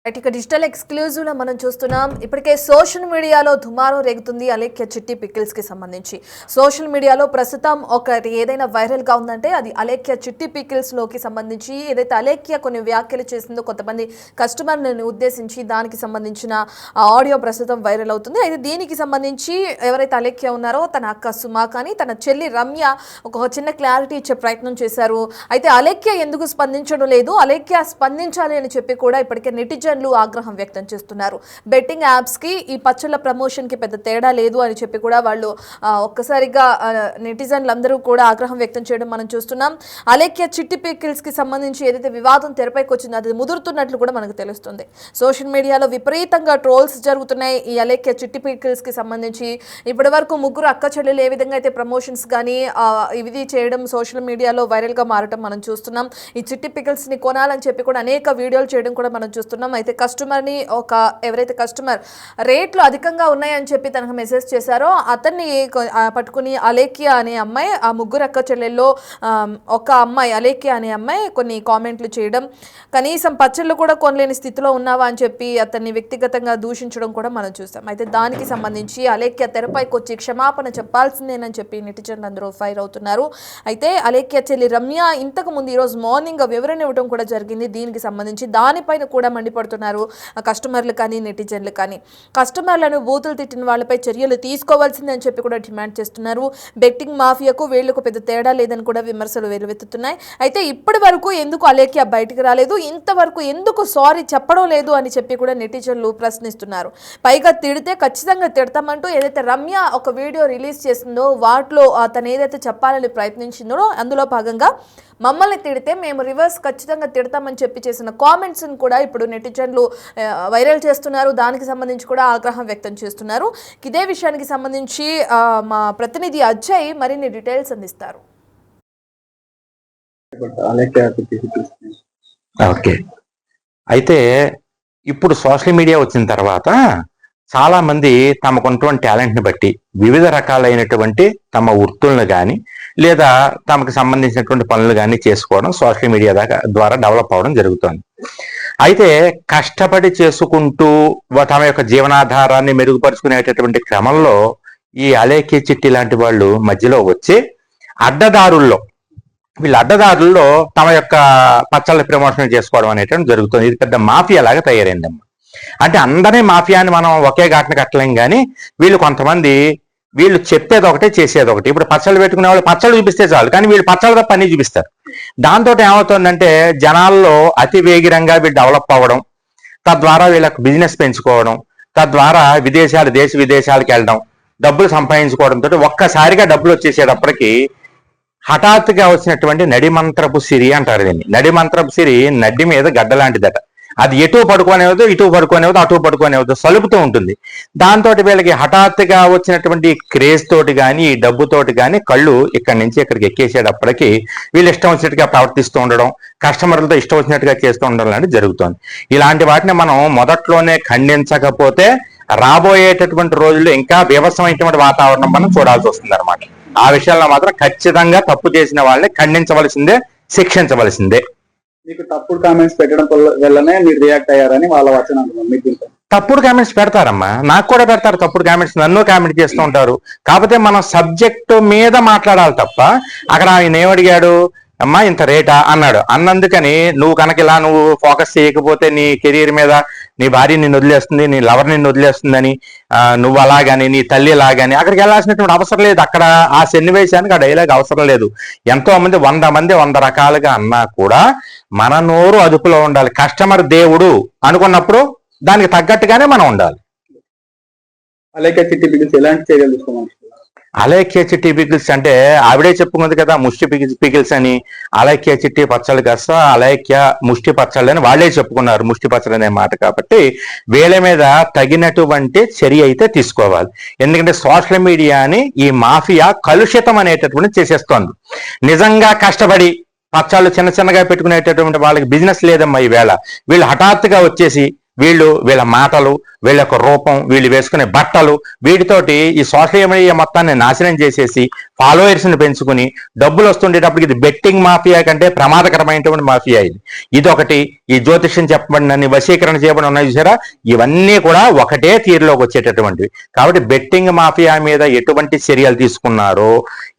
ఇక digital exclusive లో మనం చూస్తున్నాం. ఇప్పటికే సోషల్ మీడియాలో దుమారం రేగుతుంది అలేఖ్య చిట్టి పికిల్స్ కి సంబంధించి. సోషల్ మీడియాలో ప్రస్తుతం ఒకటి ఏదైనా వైరల్ గా ఉందంటే అది అలేఖ్య చిట్టి పికిల్స్ లోకి సంబంధించి. ఏదైతే అలేఖ్య కొన్ని వ్యాఖ్యలు చేసిందో కొంతమంది కస్టమర్లను ఉద్దేశించి దానికి సంబంధించిన ఆడియో ప్రస్తుతం వైరల్ అవుతుంది. అయితే దీనికి సంబంధించి ఎవరైతే అలేఖ్య ఉన్నారో తన అక్క సుమా కానీ తన చెల్లి రమ్య ఒక చిన్న క్లారిటీ ఇచ్చే ప్రయత్నం చేశారు. అయితే అలేఖ్య ఎందుకు స్పందించడం లేదు, అలేఖ్య స్పందించాలి అని చెప్పి కూడా ఇప్పటికే నెటిజన్లు ఆగ్రహం వ్యక్తం చేస్తున్నారు. బెట్టింగ్ యాప్స్ కి ఈ పచ్చళ్ళ ప్రమోషన్ కి పెద్ద తేడా లేదు అని చెప్పి కూడా వాళ్ళు ఒక్కసారిగా నెటిజన్లు అందరూ కూడా ఆగ్రహం వ్యక్తం చేయడం మనం చూస్తున్నాం. అలేఖ్య చిట్టి పికిల్స్ కి సంబంధించి ఏదైతే వివాదం తెరపైకి వచ్చిందో అది ముదురుతున్నట్లు కూడా మనకు తెలుస్తుంది. సోషల్ మీడియాలో విపరీతంగా ట్రోల్స్ జరుగుతున్నాయి ఈ అలేఖ్య చిట్టి పికిల్స్ కి సంబంధించి. ఇప్పటి వరకు ముగ్గురు అక్క చెల్లెలు ఏ విధంగా అయితే ప్రమోషన్స్ కానీ ఇది చేయడం సోషల్ మీడియాలో వైరల్ గా మారడం మనం చూస్తున్నాం. ఈ చిట్టి పికిల్స్ ని కొనాలని చెప్పి కూడా అనేక వీడియోలు చేయడం కూడా మనం చూస్తున్నాం. అయితే కస్టమర్ని ఎవరైతే కస్టమర్ రేట్లు అధికంగా ఉన్నాయని చెప్పి తనకు మెసేజ్ చేశారో అతన్ని పట్టుకుని అలేఖ్య అనే అమ్మాయి, ఆ ముగ్గురు అక్క చెల్లెల్లో ఒక అమ్మాయి అలేఖ్య అనే అమ్మాయి కొన్ని కామెంట్లు చేయడం, కనీసం పచ్చళ్ళు కూడా కొనలేని స్థితిలో ఉన్నావా అని చెప్పి అతన్ని వ్యక్తిగతంగా దూషించడం కూడా మనం చూస్తాం. అయితే దానికి సంబంధించి అలేఖ్య తెరపైకి వచ్చి క్షమాపణ చెప్పాల్సిందేనని చెప్పి నెటిజన్లు అందరూ ఫైర్ అవుతున్నారు. అయితే అలేఖ్య చెల్లి రమ్య ఇంతకు ముందు ఈరోజు మార్నింగ్ వివరణ ఇవ్వడం కూడా జరిగింది. దీనికి సంబంధించి దానిపైన కూడా మండిపడుతున్నారు కస్టమర్లు కానీ నెటిజన్లు కానీ. కస్టమర్లను బూతులు తిట్టిన వాళ్ళపై చర్యలు తీసుకోవాల్సిందని చెప్పి కూడా డిమాండ్ చేస్తున్నారు. బెట్టింగ్ మాఫియాకు వీళ్లకు పెద్ద తేడా లేదని కూడా విమర్శలు వెలువెత్తుతున్నాయి. అయితే ఇప్పటి వరకు ఎందుకు అలేఖ్య బయటికి రాలేదు, ఇంతవరకు ఎందుకు సారీ చెప్పడం లేదు అని చెప్పి కూడా నెటిజన్లు ప్రశ్నిస్తున్నారు. పైగా తిడితే ఖచ్చితంగా తిడతామంటూ ఏదైతే రమ్య ఒక వీడియో రిలీజ్ చేసిందో వాటిలో తను ఏదైతే చెప్పాలని ప్రయత్నించిందో అందులో భాగంగా మమ్మల్ని తిడితే మేము రివర్స్ ఖచ్చితంగా తిడతామని చెప్పి చేసిన కామెంట్స్ని కూడా ఇప్పుడు నెటిజన్లు వైరల్ చేస్తున్నారు. దానికి సంబంధించి కూడా ఆగ్రహం వ్యక్తం చేస్తున్నారు. ఇదే విషయానికి సంబంధించి మా ప్రతినిధి అజయ్ మరిన్ని డీటెయిల్స్ అందిస్తారు. ఓకే, అయితే ఇప్పుడు సోషల్ మీడియా వచ్చిన తర్వాత చాలా మంది తమకున్నటువంటి టాలెంట్ని బట్టి వివిధ రకాలైనటువంటి తమ వృత్తులను కానీ లేదా తమకు సంబంధించినటువంటి పనులు కానీ చేసుకోవడం సోషల్ మీడియా ద్వారా డెవలప్ అవ్వడం జరుగుతుంది. అయితే కష్టపడి చేసుకుంటూ తమ యొక్క జీవనాధారాన్ని మెరుగుపరుచుకునేటటువంటి క్రమంలో ఈ అలేఖ్య చిట్టి లాంటి వాళ్ళు మధ్యలో వచ్చి వీళ్ళ అడ్డదారుల్లో తమ యొక్క పచ్చళ్ళ ప్రమోషన్ చేసుకోవడం అనేటువంటి జరుగుతుంది. ఇది పెద్ద మాఫియా లాగా తయారైందమ్మా. అంటే అందరినీ మాఫియాని మనం ఒకే ఘాటన కట్టలేం కానీ వీళ్ళు చెప్పేది ఒకటే చేసేది ఒకటి. ఇప్పుడు పచ్చళ్ళు పెట్టుకునే వాళ్ళు పచ్చళ్ళు చూపిస్తే చాలు, కానీ వీళ్ళు పచ్చళ్ళ తప్ప అన్ని చూపిస్తారు. దాంతో ఏమవుతుందంటే జనాల్లో అతి వేగిరంగా వీళ్ళు డెవలప్ అవ్వడం, తద్వారా వీళ్ళకి బిజినెస్ పెంచుకోవడం, తద్వారా దేశ విదేశాలకు వెళ్ళడం, డబ్బులు సంపాదించుకోవడంతో ఒక్కసారిగా డబ్బులు వచ్చేసేటప్పటికి హఠాత్తుగా వచ్చినటువంటి నడిమంత్రపు సిరి అంటారు దీన్ని. నడిమంత్రపు సిరి నడ్డి మీద గడ్డ లాంటిదట. అది ఎటు పడుకోనేవద్దు, ఇటు పడుకోనేవద్దు, అటు పడుకోనేవద్దు, సలుపుతూ ఉంటుంది. దాంతో వీళ్ళకి హఠాత్తుగా వచ్చినటువంటి క్రేజ్ తోటి కానీ ఈ డబ్బుతోటి కానీ కళ్ళు ఇక్కడి నుంచి ఇక్కడికి ఎక్కేసేటప్పటికి వీళ్ళు ఇష్టం వచ్చినట్టుగా ప్రవర్తిస్తూ ఉండడం, కస్టమర్లతో ఇష్టం వచ్చినట్టుగా చేస్తూ ఉండడం లాంటివి జరుగుతుంది. ఇలాంటి వాటిని మనం మొదట్లోనే ఖండించకపోతే రాబోయేటటువంటి రోజుల్లో ఇంకా బీభత్సమైనటువంటి వాతావరణం మనం చూడాల్సి వస్తుంది అనమాట. ఆ విషయాల్లో మాత్రం ఖచ్చితంగా తప్పు చేసిన వాళ్ళని ఖండించవలసిందే, శిక్షించవలసిందే. మీకు తప్పుడు కామెంట్స్ పెట్టడం వల్లనే మీరు రియాక్ట్ అయ్యారని వాళ్ళ వచనం. తప్పుడు కామెంట్స్ పెడతారమ్మా, నాకు కూడా పెడతారు తప్పుడు కామెంట్స్, నన్ను కామెంట్ చేస్తూ ఉంటారు. కాకపోతే మనం సబ్జెక్టు మీద మాట్లాడాలి తప్ప అక్కడ ఆయన ఏమడిగాడు, అమ్మా ఇంత రేటా అన్నాడు, అన్నందుకని నువ్వు కనుక ఇలా నువ్వు ఫోకస్ చేయకపోతే నీ కెరీర్ మీద నీ భార్య నిన్ను వదిలేస్తుంది, నీ లవర్ నిన్ను వదిలేస్తుందని, నువ్వు అలాగని నీ తల్లి లాగని అక్కడికి వెళ్ళాల్సినటువంటి అవసరం లేదు. అక్కడ ఆ సన్నివేశానికి ఆ డైలాగ్ అవసరం లేదు. ఎంతో మంది 100 మంది 100 రకాలుగా అన్నా కూడా మన నోరు అదుపులో ఉండాలి. కస్టమర్ దేవుడు అనుకున్నప్పుడు దానికి తగ్గట్టుగానే మనం ఉండాలి. అలేఖ్య చిట్టి పికిల్స్ ఎలాంటి చర్యలు తీసుకోవాలి? అలేఖ్య చిట్టి పికిల్స్ అంటే ఆవిడే చెప్పుకుంది కదా, ముష్టి పికిల్స్ అని. అలేఖ్య చిట్టి పచ్చళ్ళు కాస్త అలేఖ్య ముష్టి పచ్చళ్ళు అని వాళ్ళే చెప్పుకున్నారు, ముష్టి పచ్చళ్ళు అనే మాట. కాబట్టి వీళ్ళ మీద తగినటువంటి చర్య అయితే తీసుకోవాలి. ఎందుకంటే సోషల్ మీడియాని ఈ మాఫియా కలుషితం అనేటటువంటి చేసేస్తోంది. నిజంగా కష్టపడి పచ్చళ్ళు చిన్నగా పెట్టుకునేటటువంటి వాళ్ళకి బిజినెస్ లేదమ్మా ఈవేళ. వీళ్ళు హఠాత్తుగా వచ్చేసి వీళ్ళ మాటలు, వీళ్ళ యొక్క రూపం, వీళ్ళు వేసుకునే బట్టలు, వీటితోటి ఈ సోషల్ మీడియా మొత్తాన్ని నాశనం చేసేసి ఫాలోయర్స్ని పెంచుకుని డబ్బులు వస్తుండేటప్పటికి ఇది బెట్టింగ్ మాఫియా కంటే ప్రమాదకరమైనటువంటి మాఫియా ఇది. ఇదొకటి. ఈ జ్యోతిష్యం చెప్పబడినన్ని వశీకరణ చేయబడి ఉన్నాయి చూసారా, ఇవన్నీ కూడా ఒకటే తీరులోకి వచ్చేటటువంటివి. కాబట్టి బెట్టింగ్ మాఫియా మీద ఎటువంటి చర్యలు తీసుకున్నారో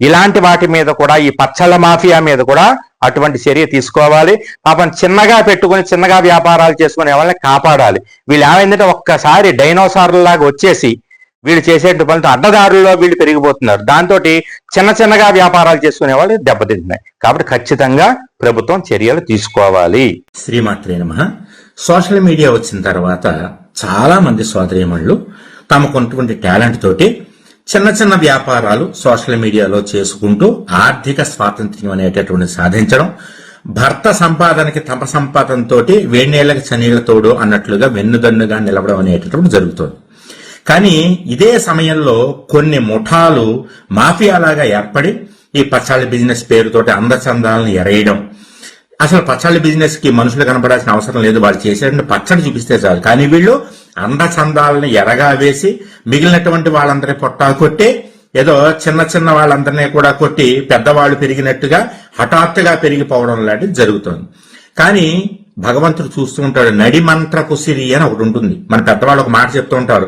ఇలాంటి వాటి మీద కూడా, ఈ పచ్చళ్ళ మాఫియా మీద కూడా అటువంటి చర్య తీసుకోవాలి. పాపం చిన్నగా పెట్టుకుని చిన్నగా వ్యాపారాలు చేసుకునే వాళ్ళని కాపాడాలి. వీళ్ళు ఏమైందంటే ఒక్కసారి డైనోసార్ల లాగా వచ్చేసి వీళ్ళు చేసే పనులతో అడ్డదారుల్లో వీళ్ళు పెరిగిపోతున్నారు. దాంతో చిన్నగా వ్యాపారాలు చేసుకునే వాళ్ళు దెబ్బతింటున్నాయి. కాబట్టి ఖచ్చితంగా ప్రభుత్వం చర్యలు తీసుకోవాలి. శ్రీమాత్రే నమః. సోషల్ మీడియా వచ్చిన తర్వాత చాలా మంది సోదరీమణులు తమకున్నటువంటి టాలెంట్ తోటి చిన్న వ్యాపారాలు సోషల్ మీడియాలో చేసుకుంటూ ఆర్థిక స్వాతంత్ర్యం అనేటటువంటి సాధించడం, భర్త సంపాదనకి తమ సంపాదనతో వేణేళ్లకి చనీళ్ల తోడు అన్నట్లుగా వెన్నుదన్నుగా నిలవడం అనేటటువంటి జరుగుతుంది. కానీ ఇదే సమయంలో కొన్ని ముఠాలు మాఫియాలాగా ఏర్పడి ఈ పచ్చళ్ళ బిజినెస్ పేరుతోటి అందచందాలను ఎరేయడం. అసలు పచ్చళ్ళ బిజినెస్ కి మనుషులు కనపడాల్సిన అవసరం లేదు, వాళ్ళు చేసేటువంటి పచ్చడి చూపిస్తే చాలు. కానీ వీళ్ళు అందచందాలను ఎరగా వేసి మిగిలినటువంటి వాళ్ళందరి పొట్టా కొట్టి, ఏదో చిన్న వాళ్ళందరినీ కూడా కొట్టి పెద్దవాళ్ళు పెరిగినట్టుగా హఠాత్తుగా పెరిగిపోవడం లాంటిది జరుగుతుంది. కానీ భగవంతుడు చూస్తూ ఉంటాడు. నడిమంత్రపు సిరి అని ఒకటి ఉంటుంది. మన పెద్దవాళ్ళు ఒక మాట చెప్తూ ఉంటారు,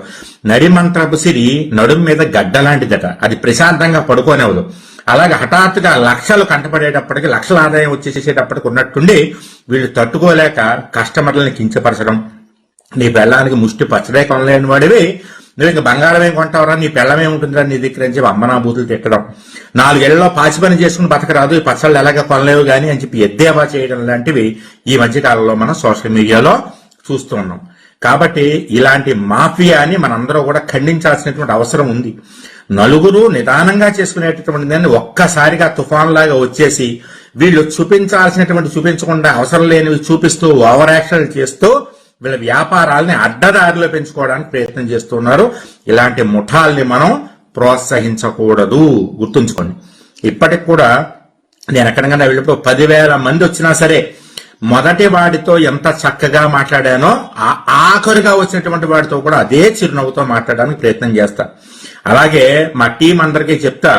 నడిమంత్రపు సిరి నడుం మీద గడ్డ లాంటిదట, అది ప్రశాంతంగా పడుకోనివ్వదు. అలాగే హఠాత్తుగా లక్షలు కంటపడేటప్పటికి, లక్షల ఆదాయం వచ్చేసేటప్పటికి ఉన్నట్టుండి వీళ్ళు తట్టుకోలేక కస్టమర్లను కించపరచడం. నీ పెళ్ళానికి ముష్టి పచ్చడే కొనలేని వాడివి, నువ్వు ఇంకా బంగారం ఏం కొంటావురా, నీ పెళ్ళమే ఉంటుందిరా నీ దగ్గర అని చెప్పి అమ్మనా బూతులు తిట్టడం. 4 ఏళ్లలో పాచి పని చేసుకుని బతకరాదు, ఈ పచ్చళ్ళు ఎలాగ కొనలేవు గాని అని చెప్పి ఎద్దేవా చేయడం లాంటివి ఈ మధ్య కాలంలో మనం సోషల్ మీడియాలో చూస్తూ ఉన్నాం. కాబట్టి ఇలాంటి మాఫియాని మనందరూ కూడా ఖండించాల్సినటువంటి అవసరం ఉంది. నలుగురు నిదానంగా చేసుకునేటటువంటి దాన్ని ఒక్కసారిగా తుఫాన్ లాగా వచ్చేసి వీళ్ళు చూపించకుండా అవసరం లేనివి చూపిస్తూ ఓవర్ యాక్షన్ చేస్తూ వీళ్ళ వ్యాపారాలని అడ్డదారిలో పెంచుకోవడానికి ప్రయత్నం చేస్తున్నారు. ఇలాంటి ముఠాల్ని మనం ప్రోత్సహించకూడదు, గుర్తుంచుకోండి. ఇప్పటికి కూడా నేను ఎక్కడికైనా వెళ్ళినప్పుడు 10,000 మంది వచ్చినా సరే మొదటి వాడితో ఎంత చక్కగా మాట్లాడానో ఆఖరుగా వచ్చినటువంటి వాడితో కూడా అదే చిరునవ్వుతో మాట్లాడడానికి ప్రయత్నం చేస్తా. అలాగే మా టీం అందరికీ చెప్తా,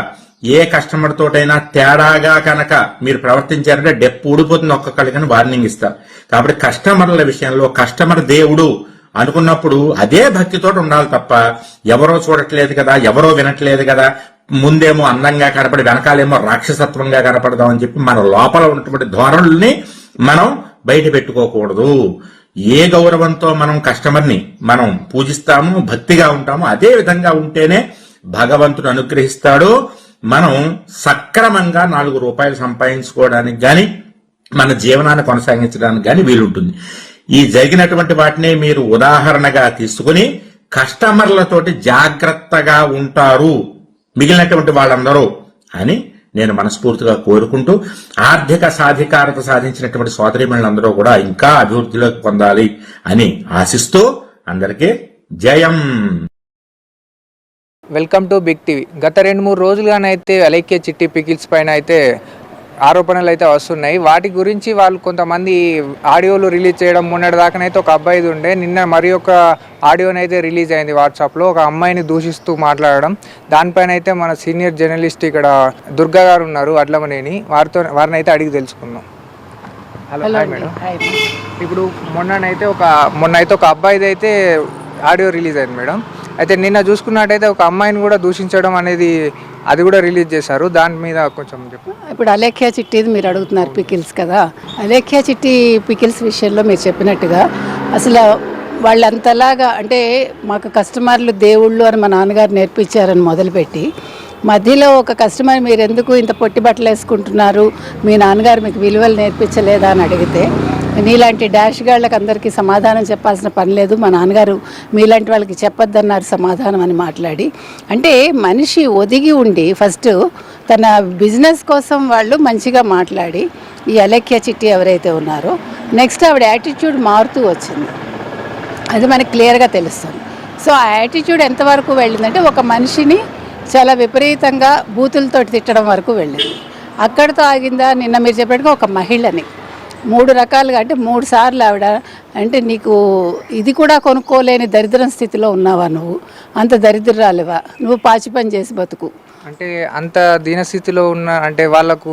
ఏ కస్టమర్ తోటైనా తేడాగా కనుక మీరు ప్రవర్తించారంటే డెప్పు ఊడిపోతుంది ఒక్కొక్కరికని వార్నింగ్ ఇస్తా. కాబట్టి కస్టమర్ల విషయంలో కస్టమర్ దేవుడు అనుకున్నప్పుడు అదే భక్తితో ఉండాలి తప్ప ఎవరో చూడట్లేదు కదా, ఎవరో వినట్లేదు కదా, ముందేమో అందంగా కనపడి వెనకాలేమో రాక్షసత్వంగా కనపడదాం అని చెప్పి మన లోపల ఉన్నటువంటి ధోరణుల్ని మనం బయట పెట్టుకోకూడదు. ఏ గౌరవంతో మనం కస్టమర్ని మనం పూజిస్తాము, భక్తిగా ఉంటాము, అదే విధంగా ఉంటేనే భగవంతుడు అనుగ్రహిస్తాడు. మనం సక్రమంగా 4 రూపాయలు సంపాదించుకోవడానికి గాని మన జీవనాన్ని కొనసాగించడానికి గాని వీలుంటుంది. ఈ జరిగినటువంటి వాటిని మీరు ఉదాహరణగా తీసుకుని కస్టమర్లతోటి జాగ్రత్తగా ఉంటారు మిగిలినటువంటి వాళ్ళందరూ అని నేను మనస్ఫూర్తిగా కోరుకుంటూ, ఆర్థిక సాధికారత సాధించినటువంటి సోదరీమణులందరూ కూడా ఇంకా అభివృద్ధిలోకి పొందాలి అని ఆశిస్తూ అందరికీ జయం. Welcome to Big TV. గత 2-3 రోజులుగానైతే అలేఖ్య చిట్టి పికిల్స్ పైన అయితే ఆరోపణలు అయితే వస్తున్నాయి. వాటి గురించి వాళ్ళు కొంతమంది ఆడియోలు రిలీజ్ చేయడం, మొన్నటి దాకానైతే ఒక అబ్బాయిది ఉండే, నిన్న మరి ఒక ఆడియోనైతే రిలీజ్ అయింది వాట్సాప్లో, ఒక అమ్మాయిని దూషిస్తూ మాట్లాడడం. దానిపైన అయితే మన సీనియర్ జర్నలిస్ట్ ఇక్కడ దుర్గా గారు ఉన్నారు అడ్లమనేని, వారిని అయితే అడిగి తెలుసుకుందాం. Hello, hi madam. ఇప్పుడు మొన్న అయితే ఒక అబ్బాయిది అయితే ఆడియో రిలీజ్ అయింది మేడం. అయితే నిన్న చూసుకున్నట్టయితే ఒక అమ్మాయిని కూడా దూషించడం అనేది అది కూడా రిలీజ్ చేశారు. దాని మీద కొంచెం చెప్పు. ఇప్పుడు అలేఖ్య చిట్టిది మీరు అడుగుతున్నారు పికిల్స్ కదా. అలేఖ్య చిట్టి పికిల్స్ విషయంలో మీరు చెప్పినట్టుగా అసలు వాళ్ళంతలాగా అంటే మాకు కస్టమర్లు దేవుళ్ళు అని మా నాన్నగారు నేర్పించారని మొదలుపెట్టి మధ్యలో ఒక కస్టమర్ మీరు ఎందుకు ఇంత పొట్టి బట్టలు వేసుకుంటున్నారు, మీ నాన్నగారు మీకు విలువలు నేర్పించలేదా అని అడిగితే నీలాంటి డాష్ గాళ్ళకి అందరికీ సమాధానం చెప్పాల్సిన పని లేదు, మా నాన్నగారు మీలాంటి వాళ్ళకి చెప్పొద్దన్నారు సమాధానం అని మాట్లాడి, అంటే మనిషి ఒదిగి ఉండి ఫస్ట్ తన బిజినెస్ కోసం వాళ్ళు మంచిగా మాట్లాడి ఈ అలేఖ్య చిట్టి ఎవరైతే ఉన్నారో నెక్స్ట్ ఆవిడ యాటిట్యూడ్ మారుతూ వచ్చింది. అది మనకి క్లియర్గా తెలుస్తుంది. సో ఆ యాటిట్యూడ్ ఎంతవరకు వెళ్ళిందంటే ఒక మనిషిని చాలా విపరీతంగా బూతులతో తిట్టడం వరకు వెళ్ళింది. అక్కడితో ఆగిందా? నిన్న మీరు చెప్పినట్టుగా ఒక మహిళని 3 రకాలుగా అంటే 3 సార్లు ఆవిడ అంటే నీకు ఇది కూడా కొనుక్కోలేని దరిద్రం స్థితిలో ఉన్నావా నువ్వు, అంత దరిద్రాలువా నువ్వు, పాచి పని చేసి బతుకు. అంటే అంత దీనస్థితిలో ఉన్న అంటే వాళ్ళకు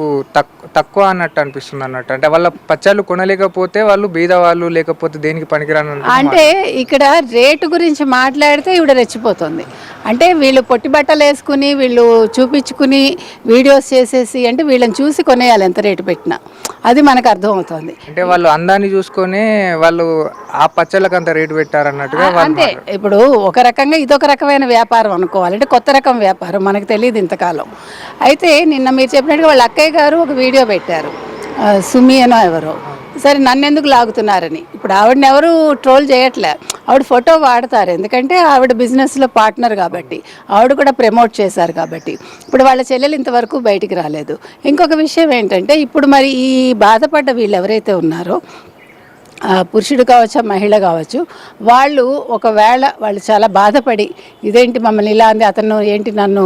తక్కువ అన్నట్టు అనిపిస్తుంది అన్నట్టు. అంటే వాళ్ళ పచ్చళ్ళు కొనలేకపోతే వాళ్ళు బీద వాళ్ళు, లేకపోతే దేనికి పనికిరాను అంటే ఇక్కడ రేటు గురించి మాట్లాడితే ఈవిడ రెచ్చిపోతుంది. అంటే వీళ్ళు పొట్టి బట్టలు వేసుకుని వీళ్ళు చూపించుకుని వీడియోస్ చేసేసి అంటే వీళ్ళని చూసి కొనేయాలి ఎంత రేటు పెట్టినా, అది మనకు అర్థమవుతుంది. అంటే వాళ్ళు అందాన్ని చూసుకొని వాళ్ళు ఆ పచ్చళ్ళకి అంత రేటు పెట్టారన్నట్టుగా అంతే. ఇప్పుడు ఒక రకంగా ఇదొక రకమైన వ్యాపారం అనుకోవాలి, అంటే కొత్త రకం వ్యాపారం, మనకు తెలియదు ఇంతకాలం. అయితే నిన్న మీరు చెప్పినట్టుగా వాళ్ళ అక్కయ్య గారు ఒక వీడియో పెట్టారు, సుమి అనో ఎవరో, సరే నన్ను ఎందుకు లాగుతున్నారని. ఇప్పుడు ఆవిడని ఎవరు ట్రోల్ చేయట్లే, ఆవిడ ఫోటో వాడతారు, ఎందుకంటే ఆవిడ బిజినెస్లో పార్ట్నర్ కాబట్టి, ఆవిడ కూడా ప్రమోట్ చేశారు కాబట్టి. ఇప్పుడు వాళ్ళ చెల్లెలు ఇంతవరకు బయటికి రాలేదు. ఇంకొక విషయం ఏంటంటే ఇప్పుడు మరి ఈ బాధపడ్డ వీళ్ళు ఎవరైతే ఉన్నారో, పురుషుడు కావచ్చు మహిళ కావచ్చు, వాళ్ళు ఒకవేళ వాళ్ళు చాలా బాధపడి ఇదేంటి మమ్మల్ని ఇలా అంది, అతను ఏంటి నన్ను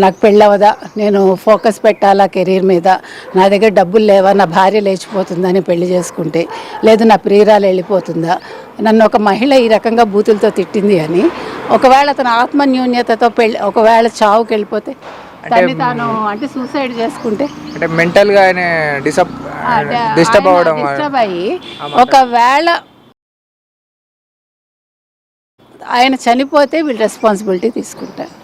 నాకు పెళ్ళవదా, నేను ఫోకస్ పెట్టాలా కెరీర్ మీద, నా దగ్గర డబ్బులు లేవా, నా భార్య లేచిపోతుందని పెళ్లి చేసుకుంటే, లేదు నా ప్రియురాలు వెళ్ళిపోతుందా, నన్ను ఒక మహిళ ఈ రకంగా బూతులతో తిట్టింది అని ఒకవేళ అతను ఆత్మన్యూన్యతతో ఒకవేళ చావుకి వెళ్ళిపోతే, తను తాను అంటే సూసైడ్ చేసుకుంటే, అంటే మెంటల్గా ఆయన డిస్టర్బ్ అవ్వడం, డిస్టర్బ్ అయ్యి ఒకవేళ ఆయన చనిపోతే వీళ్ళు రెస్పాన్సిబిలిటీ తీసుకుంటారు.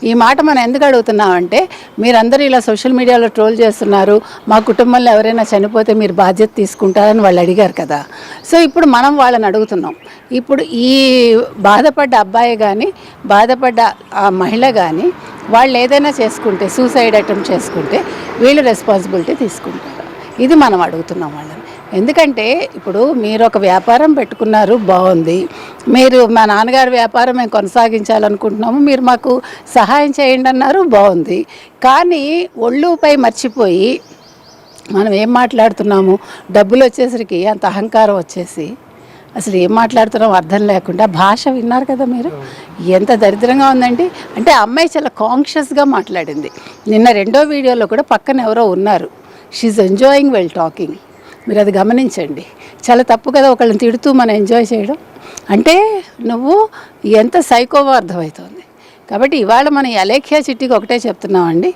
ఈ మాట మనం ఎందుకు అడుగుతున్నామంటే, మీరందరూ ఇలా సోషల్ మీడియాలో ట్రోల్ చేస్తున్నారు, మా కుటుంబంలో ఎవరైనా చనిపోతే మీరు బాధ్యత తీసుకుంటారని వాళ్ళు అడిగారు కదా. సో ఇప్పుడు మనం వాళ్ళని అడుగుతున్నాం. ఇప్పుడు ఈ బాధపడ్డ అబ్బాయి కానీ బాధపడ్డ ఆ మహిళ కానీ వాళ్ళు ఏదైనా చేసుకుంటే, సూసైడ్ అటెంప్ట్ చేసుకుంటే వీళ్ళు రెస్పాన్సిబిలిటీ తీసుకుంటారు. ఇది మనం అడుగుతున్నాం వాళ్ళని. ఎందుకంటే ఇప్పుడు మీరు ఒక వ్యాపారం పెట్టుకున్నారు, బాగుంది, మీరు మా నాన్నగారి వ్యాపారం మేము కొనసాగించాలనుకుంటున్నాము, మీరు మాకు సహాయం చేయండి అన్నారు, బాగుంది. కానీ ఒళ్ళుపై మర్చిపోయి మనం ఏం మాట్లాడుతున్నాము, డబ్బులు వచ్చేసరికి అంత అహంకారం వచ్చేసి అసలు ఏం మాట్లాడుతున్నాం అర్థం లేకుండా, భాష విన్నారు కదా మీరు, ఎంత దరిద్రంగా ఉందండి. అంటే అమ్మాయి చాలా కాన్షియస్గా మాట్లాడింది. నిన్న 2వ వీడియోలో కూడా పక్కన ఎవరో ఉన్నారు, షీఈ్ ఎంజాయింగ్ వెల్ టాకింగ్, మీరు అది గమనించండి. చాలా తప్పు కదా ఒకళ్ళని తిడుతూ మనం ఎంజాయ్ చేయడం, అంటే నువ్వు ఎంత సైకోవో అర్థమవుతుంది. కాబట్టి ఇవాళ మనం అలేఖ్య చిట్టికి ఒకటే చెప్తున్నామండి,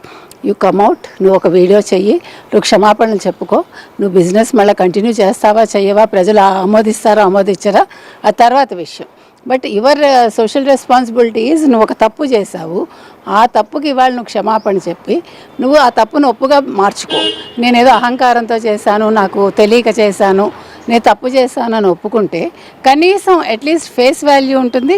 యూ కమ్అవుట్, నువ్వు ఒక వీడియో చెయ్యి, నువ్వు క్షమాపణలు చెప్పుకో, నువ్వు బిజినెస్ మళ్ళీ కంటిన్యూ చేస్తావా చెయ్యవా, ప్రజలు ఆమోదిస్తారా ఆమోదించరా ఆ తర్వాత విషయం. But your social responsibility is, నువ్వు ఒక తప్పు చేశావు, ఆ తప్పుకి ఇవాళ నువ్వు క్షమాపణ చెప్పి నువ్వు ఆ తప్పును ఒప్పుగా మార్చుకో. నేనేదో అహంకారంతో చేశాను, నాకు తెలియక చేశాను, నేను తప్పు చేశాను అని ఒప్పుకుంటే కనీసం అట్లీస్ట్ ఫేస్ వాల్యూ ఉంటుంది,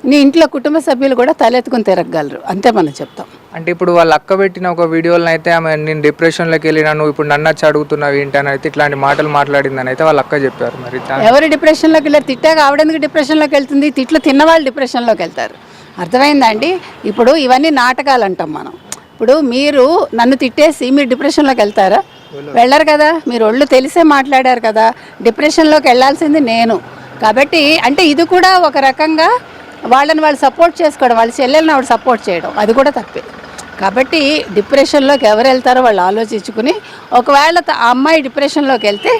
నీ ఇంట్లో కుటుంబ సభ్యులు కూడా తలెత్తుకుని తిరగగలరు, అంతే మనం చెప్తాం. అంటే ఇప్పుడు వాళ్ళ అక్క పెట్టిన ఒక వీడియోలో అయితే ఆమె నేను డిప్రెషన్లోకి వెళ్ళినాను, ఇప్పుడు నన్ను వచ్చి అడుగుతున్నావు ఏంటని అయితే ఇట్లాంటి మాటలు మాట్లాడిందని అయితే వాళ్ళ అక్క చెప్పారు. మరి ఎవరు డిప్రెషన్లోకి వెళ్ళారు? తిట్టాక ఆవిడెందుకు డిప్రెషన్లోకి వెళ్తుంది? తిట్లు తిన్నవాళ్ళు డిప్రెషన్లోకి వెళ్తారు. అర్థమైందండి? ఇప్పుడు ఇవన్నీ నాటకాలు అంటాం మనం. ఇప్పుడు మీరు నన్ను తిట్టేసి మీరు డిప్రెషన్లోకి వెళ్తారా? వెళ్ళరు కదా. మీరు ఒళ్ళు తెలిసే మాట్లాడారు కదా. డిప్రెషన్లోకి వెళ్ళాల్సింది నేను కాబట్టి, అంటే ఇది కూడా ఒక రకంగా వాళ్ళని వాళ్ళు సపోర్ట్ చేసుకోవడం, వాళ్ళ చెల్లెల్ని ఆవిడ సపోర్ట్ చేయడం, అది కూడా తప్పే. కాబట్టి డిప్రెషన్లోకి ఎవరు వెళ్తారో వాళ్ళు ఆలోచించుకుని, ఒకవేళ ఆ అమ్మాయి డిప్రెషన్లోకి వెళ్తే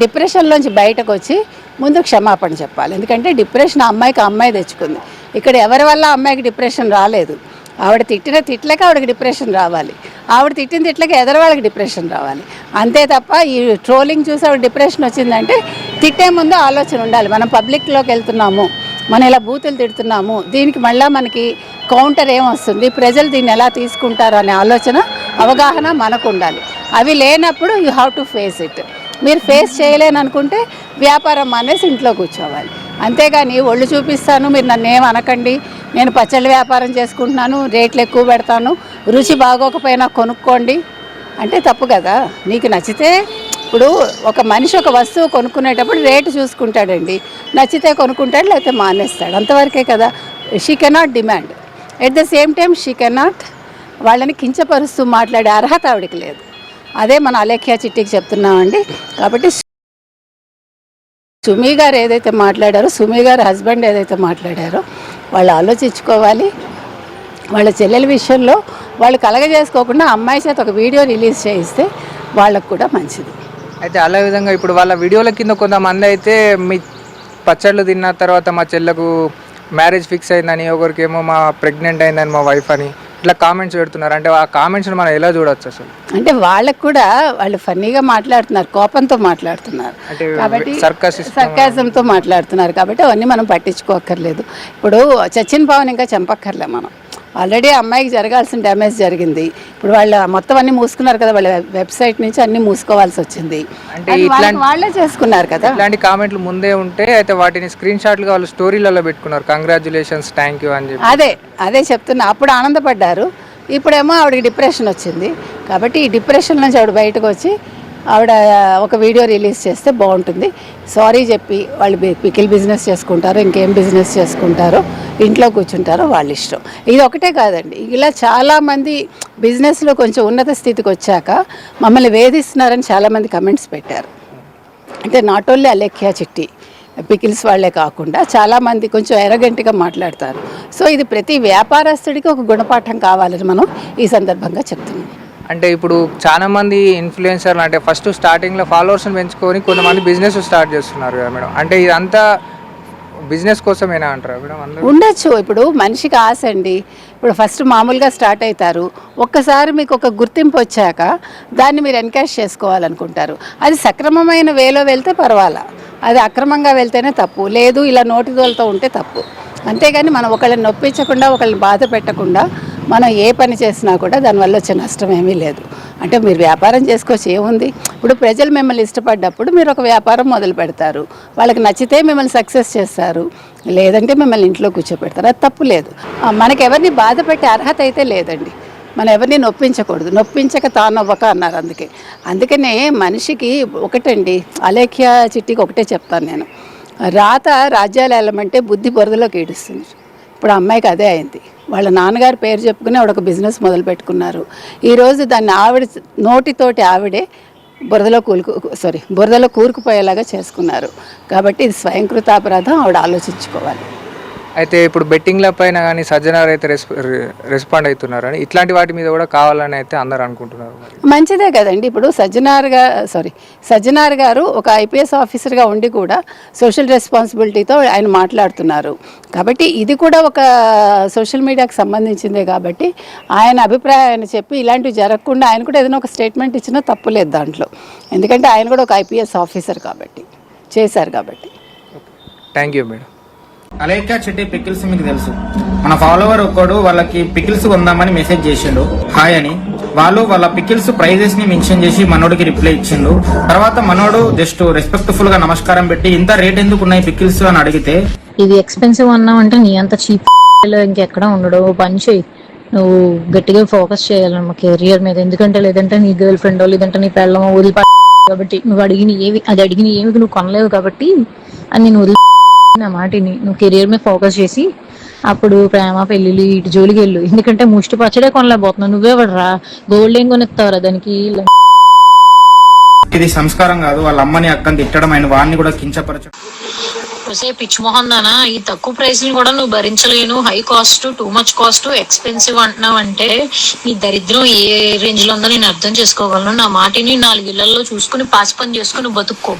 డిప్రెషన్లోంచి బయటకు వచ్చి ముందు క్షమాపణ చెప్పాలి. ఎందుకంటే డిప్రెషన్ ఆ అమ్మాయి తెచ్చుకుంది. ఇక్కడ ఎవరి వల్ల అమ్మాయికి డిప్రెషన్ రాలేదు. ఆవిడ తిట్టిన తిట్లకి ఆవిడకి డిప్రెషన్ రావాలి, ఆవిడ తిట్టిన తిట్లకి ఎదరు వాళ్ళకి డిప్రెషన్ రావాలి, అంతే తప్ప ఈ ట్రోలింగ్ చూసి ఆవిడ డిప్రెషన్ వచ్చిందంటే తిట్టే ముందు ఆలోచన ఉండాలి. మనం పబ్లిక్లోకి వెళ్తున్నాము, మనం ఇలా బూతులు తిడుతున్నాము, దీనికి మళ్ళీ మనకి కౌంటర్ ఏమొస్తుంది, ప్రజలు దీన్ని ఎలా తీసుకుంటారు అనే ఆలోచన అవగాహన మనకు ఉండాలి. అవి లేనప్పుడు you have to face it. మీరు ఫేస్ చేయలేననుకుంటే వ్యాపారం మానేసి ఇంట్లో కూర్చోవాలి. అంతేగాని ఒళ్ళు చూపిస్తాను, మీరు నన్ను ఏం అనకండి, నేను పచ్చళ్ళ వ్యాపారం చేసుకుంటున్నాను, రేట్లు ఎక్కువ పెడతాను, రుచి బాగోకపోయినా కొనుక్కోండి అంటే తప్పు కదా. నీకు నచ్చితే, ఇప్పుడు ఒక మనిషి ఒక వస్తువు కొనుక్కునేటప్పుడు రేటు చూసుకుంటాడండి, నచ్చితే కొనుక్కుంటాడు, లేకపోతే మానేస్తాడు, అంతవరకే కదా. She cannot demand. At the same time she cannot వాళ్ళని కించపరుస్తూ మాట్లాడే అర్హత ఆవిడకి లేదు. అదే మన అలేఖ్య చిట్టికి చెప్తున్నామండి. కాబట్టి సుమి గారు ఏదైతే మాట్లాడారో, సుమి గారు హస్బెండ్ ఏదైతే మాట్లాడారో వాళ్ళు ఆలోచించుకోవాలి. వాళ్ళ చెల్లెల విషయంలో వాళ్ళు కలగజేసుకోకుండా అమ్మాయి చేత ఒక వీడియో రిలీజ్ చేయిస్తే వాళ్ళకు కూడా మంచిది. అయితే అలా విధంగా ఇప్పుడు వాళ్ళ వీడియోల కింద కొంతమంది అయితే మీ పచ్చళ్ళు తిన్న తర్వాత మా చెల్లకు మ్యారేజ్ ఫిక్స్ అయిందని, ఒకరికేమో మా ప్రెగ్నెంట్ అయిందని మా వైఫ్ అని ఇట్లా కామెంట్స్ పెడుతున్నారు. అంటే ఆ కామెంట్స్ని మనం ఎలా చూడొచ్చు అసలు? అంటే వాళ్ళకు కూడా వాళ్ళు ఫన్నీగా మాట్లాడుతున్నారు, కోపంతో మాట్లాడుతున్నారు అంటే కాబట్టి sarcasm- సర్కాజంతో మాట్లాడుతున్నారు కాబట్టి అవన్నీ మనం పట్టించుకోక్కర్లేదు. ఇప్పుడు చచ్చిన పావుని ఇంకా చంపక్కర్లే మనం. ఆల్రెడీ అమ్మాయికి జరగాల్సిన డ్యామేజ్ జరిగింది. ఇప్పుడు వాళ్ళు మొత్తం అన్ని మూసుకున్నారు కదా, వాళ్ళ వెబ్సైట్ నుంచి అన్ని మూసుకోవాల్సి వచ్చింది. అంటే అది ఇట్లాంటి- వాళ్ళే చేసుకున్నారు కదా. ఇట్లాంటి కామెంట్లు ముందే ఉంటే అయితే వాటిని స్క్రీన్ షాట్లుగా వాళ్ళు స్టోరీలలో పెట్టుకున్నారు, కంగ్రాచులేషన్స్, థ్యాంక్ యూ అని చెప్పి. అదే చెప్తున్నా. అప్పుడు ఆనందపడ్డారు, ఇప్పుడేమో ఆవిడకి డిప్రెషన్ వచ్చింది. కాబట్టి ఈ డిప్రెషన్ నుంచి ఆవిడ బయటకు వచ్చి ఆవిడ ఒక వీడియో రిలీజ్ చేస్తే బాగుంటుంది. సారీ చెప్పి వాళ్ళు పికిల్ బిజినెస్ చేసుకుంటారో ఇంకేం బిజినెస్ చేసుకుంటారో, ఇంట్లో కూర్చుంటారో వాళ్ళ ఇష్టం. ఇది ఒకటే కాదండి, ఇలా చాలామంది బిజినెస్లో కొంచెం ఉన్నత స్థితికి వచ్చాక మమ్మల్ని వేధిస్తున్నారని చాలామంది కమెంట్స్ పెట్టారు. అంటే నాట్ ఓన్లీ అలేఖ్య చిట్టి పికిల్స్ వాళ్ళే కాకుండా చాలామంది కొంచెం ఎరగెంట్గా మాట్లాడతారు. సో ఇది ప్రతి వ్యాపారస్తుడికి ఒక గుణపాఠం కావాలని మనం ఈ సందర్భంగా చెప్తున్నాం. అంటే ఇప్పుడు చాలా మంది ఇన్ఫ్లుయెన్సర్లు అంటే ఫస్ట్ స్టార్టింగ్లో ఫాలోవర్స్ని పెంచుకొని కొంతమంది బిజినెస్ స్టార్ట్ చేస్తున్నారు కదా మేడం. అంటే ఇదంతా బిజినెస్ కోసమేనా అంటారా మేడం? అందరూ ఉండొచ్చు. ఇప్పుడు మనిషికి ఆశ అండి. ఇప్పుడు ఫస్ట్ మామూలుగా స్టార్ట్ అవుతారు, ఒక్కసారి మీకు ఒక గుర్తింపు వచ్చాక దాన్ని మీరు ఎన్కాష్ చేసుకోవాలనుకుంటారు. అది సక్రమమైన వేలో వెళ్తే పర్వాలా, అది అక్రమంగా వెళ్తేనే తప్పు. లేదు ఇలా నోటిదోలతో ఉంటే తప్పు. అంతేగాని మనం ఒకళ్ళని నొప్పించకుండా ఒకళ్ళని బాధ పెట్టకుండా మనం ఏ పని చేసినా కూడా దానివల్ల వచ్చే నష్టం ఏమీ లేదు. అంటే మీరు వ్యాపారం చేసుకోవచ్చు, ఏముంది. ఇప్పుడు ప్రజలు మిమ్మల్ని ఇష్టపడ్డప్పుడు మీరు ఒక వ్యాపారం మొదలు పెడతారు, వాళ్ళకి నచ్చితే మిమ్మల్ని సక్సెస్ చేస్తారు, లేదంటే మిమ్మల్ని ఇంట్లో కూర్చోపెడతారు. అది తప్పు లేదు. మనకెవరిని బాధ పెట్టే అర్హత అయితే లేదండి. మనం ఎవరిని నొప్పించకూడదు, నొప్పించక తానవ్వక అన్నారు. అందుకనే మనిషికి ఒకటండి, అలేఖ్య చిట్టికి ఒకటే చెప్తాను నేను, రాత రాజ్యాలు వెళ్ళమంటే బుద్ధి బురదలోకి ఈడుస్తుంది. ఇప్పుడు అమ్మాయికి అదే అయింది. వాళ్ళ నాన్నగారి పేరు చెప్పుకుని ఆవిడ ఒక బిజినెస్ మొదలు పెట్టుకున్నారు. ఈరోజు దాన్ని ఆవిడ నోటితోటి ఆవిడే బురదలో కూరుకుపోయేలాగా చేసుకున్నారు. కాబట్టి ఇది స్వయంకృతాపరాధం, ఆవిడ ఆలోచించుకోవాలి. అయితే ఇప్పుడు బెట్టింగ్ల పైన కానీ సజ్జనార్ అయితే రెస్పాండ్ అవుతున్నారని, ఇట్లాంటి వాటి మీద కూడా కావాలని అయితే అందరు అనుకుంటున్నారు. మంచిదే కదండి. ఇప్పుడు సజ్జనార్ గారు ఒక ఐపీఎస్ ఆఫీసర్గా ఉండి కూడా సోషల్ రెస్పాన్సిబిలిటీతో ఆయన మాట్లాడుతున్నారు. కాబట్టి ఇది కూడా ఒక సోషల్ మీడియాకి సంబంధించిందే. కాబట్టి ఆయన అభిప్రాయాన్ని చెప్పి ఇలాంటివి జరగకుండా ఆయన కూడా ఏదైనా ఒక స్టేట్మెంట్ ఇచ్చినా తప్పులేదు దాంట్లో. ఎందుకంటే ఆయన కూడా ఒక ఐపీఎస్ ఆఫీసర్ కాబట్టి చేశారు. కాబట్టి థ్యాంక్ యూ మేడం. అలేఖ్య చిట్టి పికిల్స్ మీకు తెలుసు. మన ఫాలోవర్ ఒక్కడు వాళ్ళకి పికిల్స్ కొందామని మెసేజ్ చేసిండు, హాయ్ అని. వాళ్ళు వాళ్ళ పికిల్స్ ప్రైజెస్ ని మెన్షన్ చేసి మనోడికి రిప్లై ఇచ్చిండు. తర్వాత మనోడు జస్ట్ రెస్పెక్ట్ఫుల్ గా నమస్కారం పెట్టి ఇంత రేట్ ఎందుకు ఉన్నాయి పికిల్స్ అని అడిగితే, ఇది ఎక్స్పెన్సివ్ అన్నావు అంటే నీ అంత చీప్ ఇంకెక్కడ ఉండడు, పని చేయి, నువ్వు గట్టిగా ఫోకస్ చేయాలన్నమా కెరియర్ మీద. ఎందుకంటే లేదంటే నీ గర్ల్ ఫ్రెండ్ లేదంటే నీ పెళ్ళమో వదిలిపో కాబట్టి నువ్వు అడిగిన ఏమి నువ్వు కొనలేవు కాబట్టి అని నేను వదిలి నా మాటిని నువ్వు కెరియర్ మీద ఫోకస్ చేసి అప్పుడు ప్రేమ పెళ్లిళ్ళు ఇటు జోలికి వెళ్ళు. ఎందుకంటే ముష్టి పచ్చడే కొనలేకపోతున్నావు, నువ్వే పడరా గోల్డ్ ఏం కొనిస్తావురా దానికి. ఇది సంస్కారం కాదు. వాళ్ళ అమ్మని అక్కని తిట్టడం, ఆయన వాడిని కూడా కించపరచడం. పిచ్చి మొహం దానా, ఈ తక్కువ ప్రైస్ ని కూడా నువ్వు భరించలేను, high cost, too much cost, expensive అంటున్నావు అంటే నీ దరిద్రం ఏ రేంజ్ లో ఉందో నేను అర్థం చేసుకోగలను. నా మాటిని 4 ఇళ్లలో చూసుకుని పాసి పని చేసుకుని బతుక్కో.